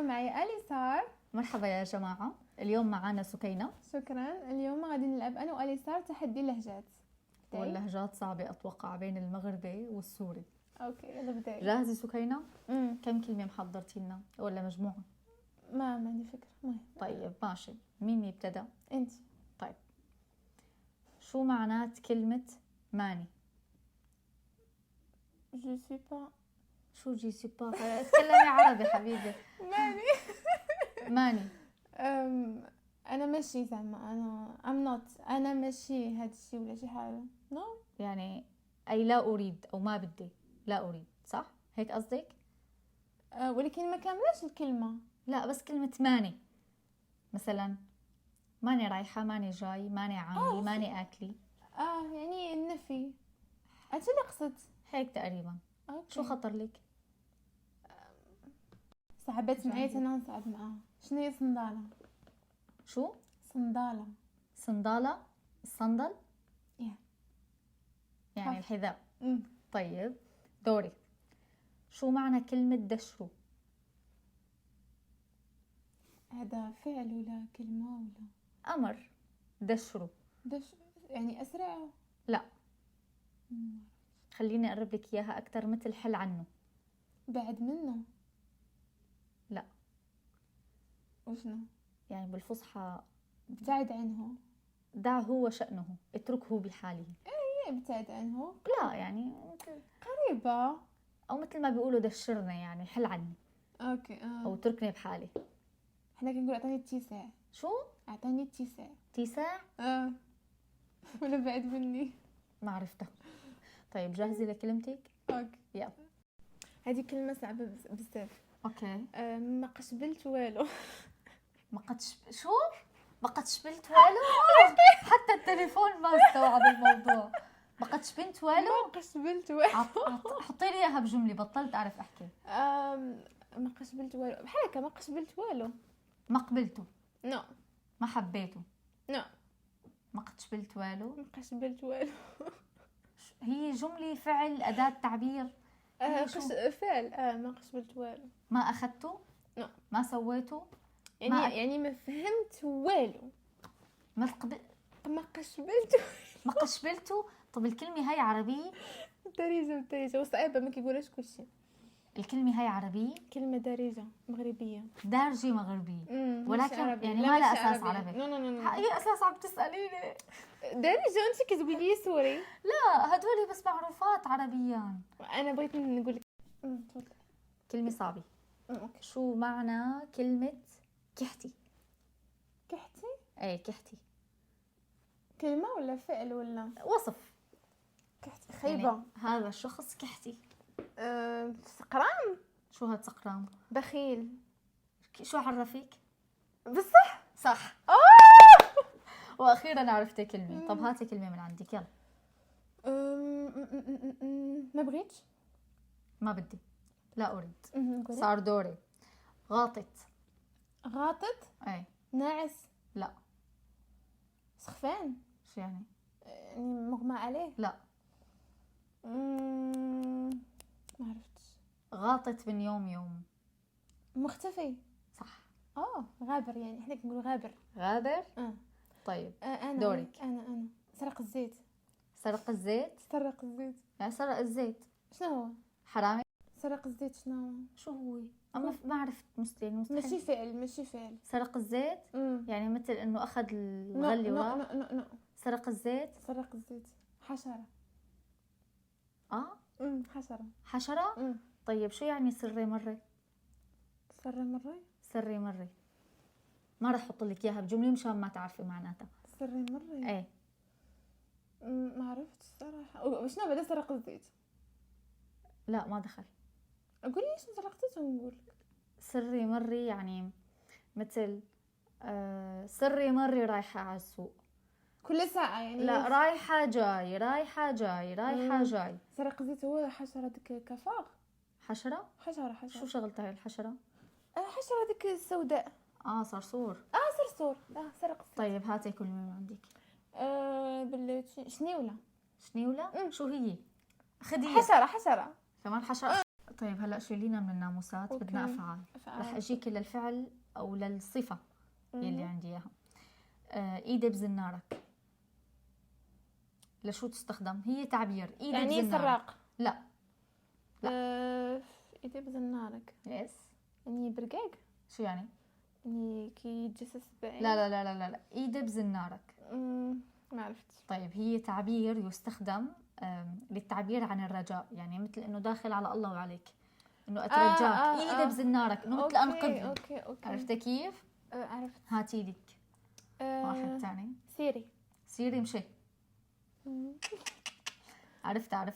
معي أليسار. مرحبا يا جماعة، اليوم معنا سكينة. شكرا. اليوم غادي نلعب أنا وأليسار تحدي اللهجات. واللهجات صعبة أتوقع بين المغربي والسوري. أوكي يلا بداية. جاهزة سكينة؟ كم كلمة محضرتي لنا ولا مجموعة؟ ما عندي فكرة. مهم. طيب ماشي، مين يبتدأ؟ أنت. طيب، شو معنات كلمة ماني؟ جو سوي با. شو جي سي با؟ تكلمي عربي حبيبي. ماني. ماني أنا ماشي زعما أنا أنا ماشي هاد الشيء ولا شي حاجة. نو يعني أي لا أريد أو ما بدي، لا أريد، صح؟ هيك قصدك؟ ولكن ما كاملاش الكلمة. لا بس كلمة ماني، مثلا ماني رايحة، ماني جاي، ماني عاملي، ماني آكلي. يعني النفي. أنت اللي قصدت هيك تقريبا. أوكي. شو خطر لك؟ صعبت معي أنا نصعب معاها. شنو هي صندالة؟ شو؟ صندالة. صندالة؟ الصندل؟ يعني حف. الحذاء. طيب دوري، شو معنى كلمة دشرو؟ هذا فعل ولا كلمة ولا أمر. دشرو يعني أسرع؟ لا، خليني أقرب لك إياها أكتر، مثل حل عنه. بعد منه؟ لا. وشنو؟ يعني بالفصحى ابتعد عنه. دعه وشأنه، اتركه بحاله. ايه ابتعد عنه. لا يعني قريبة. أو مثل ما بيقولوا دشرني، يعني حل عني. اوكي. أو اتركني بحالي. احنا كنقول اعطاني اتساع. شو؟ اعطاني اتساع. اتساع؟ ولا بعد مني؟ ما عرفتها. طيب جاهزة لكلمتك؟ اوكي يلا. هذه كلمة صعبة بزاف. اوكي. ما قشبلت والو. ما قدش شو؟ ما قدش بنت والو؟ حتى التليفون ما استوعب الموضوع. ما قدش بنت والو؟ ما قشبلت والو. حطي لي اياها بجملة، بطلت اعرف احكي. ما قشبلت والو بحال هكا. ما قشبلت والو. ما قبلته. نو. ما حبيته. نو. ما قدش بنت والو. ما قشبلت والو. هي جملة، فعل، أداة تعبير؟ فعل. ما قشبلت والو. ما أخذته؟ نو. ما سويته؟ يعني ما فهمت والو. ما قشبلت. ما قشبلته. طب الكلمة هاي عربية؟ دارجة وصعيبة ما كيقولهاش كلشي. الكلمة هاي عربية؟ كلمة دارجة مغربية. دارجة مغربية. ولكن يعني لا ما لها مش أساس عربي. نو. هي أساس عم تسأليني. دارجة وانت كتقولي لي سوري. لا هدولي بس معروفات عربيان. انا بغيت نقول لك. تفضل. كلمة صعبة. اوكي. شو معنى كلمة كحتي؟ كحتي؟ ايه كحتي. كلمة ولا فعل ولا وصف. كحتي خيبة. يعني هذا الشخص كحتي. سقران. شو هاد سقرام؟ بخيل. شو عرفك؟ بالصح. صح. واخيرا عرفتي كلمة. طب هاتي كلمة من عندك يلا. ما بغيتش. ما بدي. لا اريد. قولي. صار دوري. غاطت. غاطت. ايه. ناعس. لا. سخفان. شو يعني؟ يعني مغمى عليه. لا. ما عرفتش. غاطت من يوم. مختفي. صح. غابر. يعني احنا كنقولوا غابر. غابر. طيب انا دورك. انا سرق الزيت. سرق الزيت. سرق الزيت. يعني سرق الزيت. شنو هو؟ حرامي. سرق الزيت شنو هو؟ شو هو؟ اما ما عرفت. مستحيل. ماشي فعل. سرق الزيت. يعني مثل انه اخذ الغلي وراح. نو. سرق الزيت. سرق الزيت. حشرة. حشرة. حشرة. طيب شو يعني سري مري؟ سري مري ما رح احط لك اياها بجمله مشان ما تعرفي معناتها. سري مري. ايه. ما عرفت الصراحه. شنو بعد سرق الزيت؟ لا ما دخل. قولي ليش سرقتي ونقول. سري مري يعني مثل سري مري رايحه على السوق كل ساعه يعني. لا رايحه جاي رايحه جاي رايحه جاي. سرق الزيت هو حشره ديك كفاغ. حشره. حشره. شو شغلتها هاي الحشره؟ حشره ديك السوداء. صرصور. صرصور. سرق الزيت. طيب هاتي كل من عندك. شنيوله. شنيوله. شو هي؟ خديه. حشره. كمان حشره. طيب هلا شيلينا من الناموسات، أوكي. بدنا افعال. رح اجيكي للفعل او للصفه يلي عندي اياها. ايدي بزنارك، لشو تستخدم؟ هي تعبير ايدي يعني بزنارك. سراق. لا. ايدي بزنارك يس. يعني برقاق، شو يعني؟ يعني كي يتجسس بعين. لا لا لا لا لا, لا. ايدي بزنارك. ما عرفت. طيب هي تعبير يستخدم للتعبير عن الرجاء، يعني مثل انه داخل على الله وعليك، انه اترجاك. ايدي بزنارك، انه مثل انقذني. اوكي عرفتي كيف؟ عرفت. هاتي لك واحد ثاني. سيري. سيري مشي. عرفتها.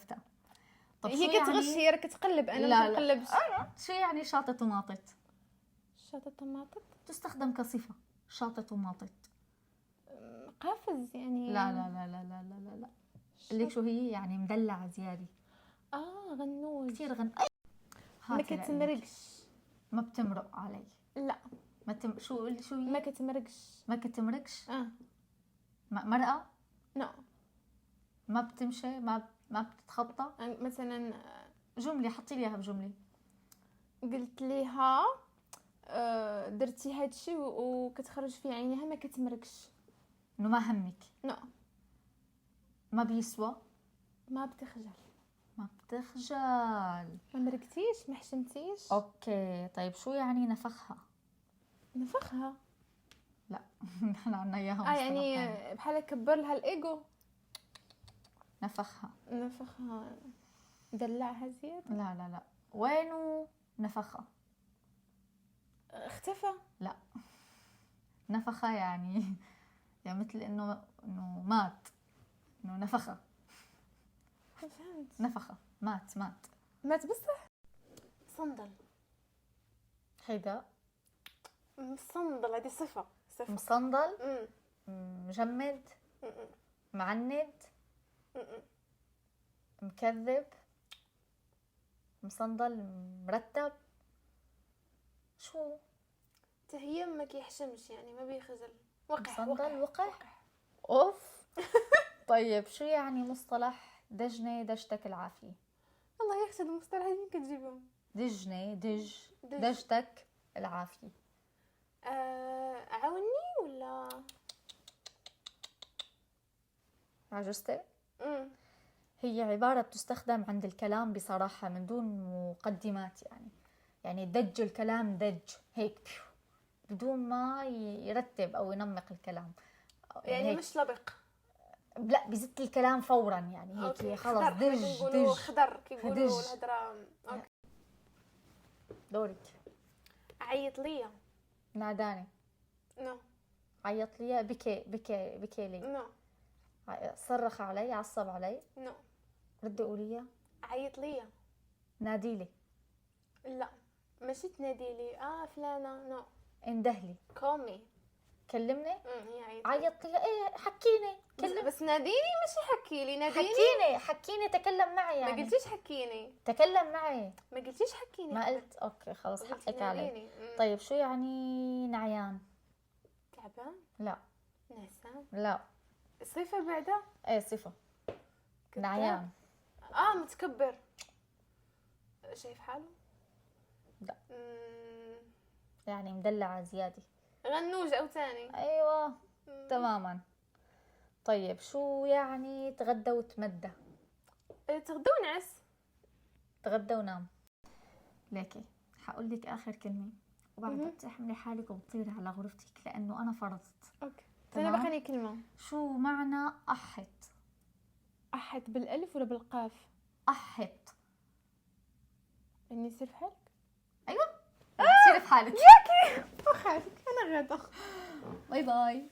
طب شو هي كتغش، يعني؟ هي راك تقلب، انا لا ما كنقلبش. شو يعني شاطت وماطت؟ شاطة طماطم. تستخدم كصفة. شاطت وماطت. قافز يعني. لا لا لا لا لا لا لا, لا. اللي شو هي يعني مدلعة زيادة. غنوج. كثير غن. ما كتمرقش. ما بتمرق علي. لا. شو هي؟ ما كتمرقش. ما كتمرقش. مرقة. نو. ما بتمشي. ما بتتخطى. مثلا جملة، حطي لي اياها بجملة. قلت ليها درتي هادشي وكتخرج في عينيها، ما كتمرقش. انه ما همك. نو. ما بيسوى. ما بتخجل. ما بتخجل. ما مرقتيش، ما حشمتيش. اوكي طيب شو يعني نفخها؟ نفخها. لا نحن عنا اياها يعني بحال كبر لها الايجو. نفخها. دلعها زيادة. لا لا لا. وينو نفخها؟ اختفى. لا. نفخها يعني مثل انه مات، انه نفخها. فهمت. نفخها مات بصح. صندل. هيدا مصندل، هذه صفة. مصندل. مجمد. معند. مكذب. مصندل. مرتب. شو؟ هي ما كيحشمش يعني ما بيخجل. وقح. مصندل وقح. اوف. طيب شو يعني مصطلح دجنة دجتك العافية؟ الله يا اختي المصطلحين كتجيبهم. دجنة دجتك العافية. عاوني ولا عجزتي؟ هي عبارة بتستخدم عند الكلام بصراحة من دون مقدمات، يعني دج الكلام دج هيك بدون ما يرتب أو ينمق الكلام، يعني مش لبق. لا بزت الكلام فورا، يعني هيك خلص دج خضر كيقولوا الهضره. اوكي دورك. عيط ليا. ناداني. نو. عيط ليا. بكي لي. نو. صرخ علي، عصب علي. نو. ردي قوليها. عيط ليا. ناديلي. لا ماشي تناديلي. فلانه. نو. اندهلي. كومي. كلمني. هي عيط لي. ايه حكيني. بس ناديني ماشي حكيلي. ناديني. حكيني تكلم معي يعني. ما قلتيش حكيني. تكلم معي. ما قلتيش حكيني. ما قلت. اوكي خلص حقك علي. طيب شو يعني نعيان؟ تعبان. لا. نعسان. لا. صفة بعدها. ايه صفة. نعيان. متكبر. شايف حاله. لا. يعني مدلعة زيادة. غنوج او تاني. ايوه. تماما. طيب شو يعني تغدى وتمدى؟ تغدى ونعس. تغدى ونام. ليكي حقول لك اخر كلمة وبعدها بتحملي حالك وبتطيري على غرفتك لانه انا فرضت. اوكي. انا بخلي كلمة. شو معنى احت؟ احت بالالف ولا بالقاف؟ احت اني يصير في حالك. ايوه. تصير في حالك. ياكي. في حالك. انا غدا. باي باي.